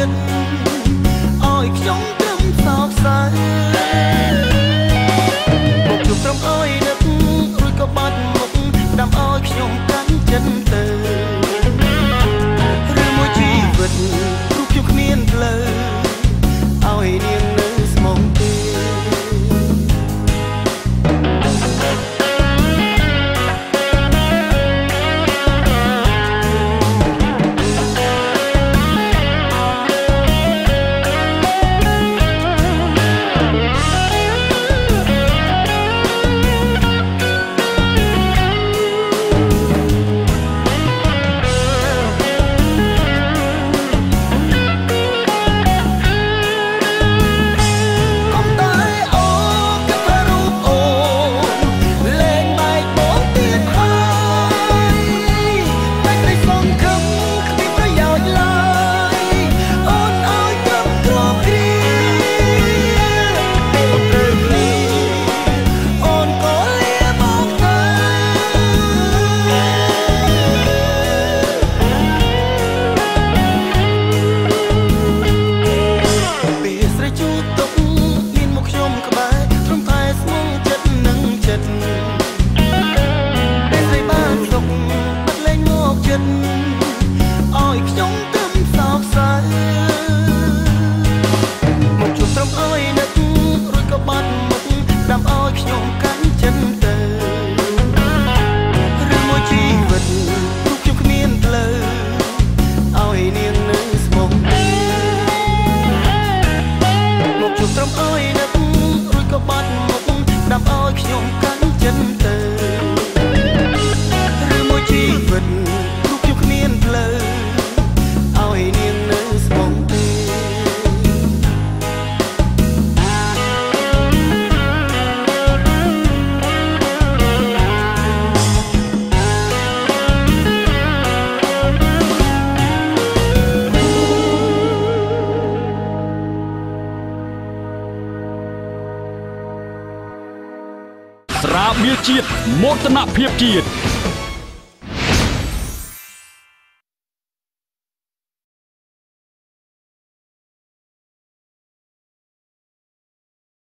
ចិត្តឲ្យខ្ញុំត្រឹមសោកសៅមកជួបត្រឹមអើយនឹករួចក៏បាត់មុខដាំឲ្យខ្ញុំកាន់ចិត្តទៅឬមួយជីវិតព្រោះខ្ញុំគ្មានផ្លូវឲ្យនាងនៅស្មងទេឲ្យខ្ញុំទឹមសោកសៅមកជួបត្រឹមអើយនឹករួចក៏បាត់មុខដាំឲ្យខ្ញុំកាន់ចិត្តទៅឬមួយជីវិតព្រោះខ្ញុំគ្មានផ្លូវឲ្យនាងនៅស្មងមកជួបត្រឹមអើយនឹករួចក៏បាត់មុខដាំឲ្យខ្ញុំកាន់ចិត្តទៅឬមួយជីវិតគ្មានផ្លូវឲ្យនាងនៅស្មងទេស្រាបៀរជាតិមោទនភាពជាតិ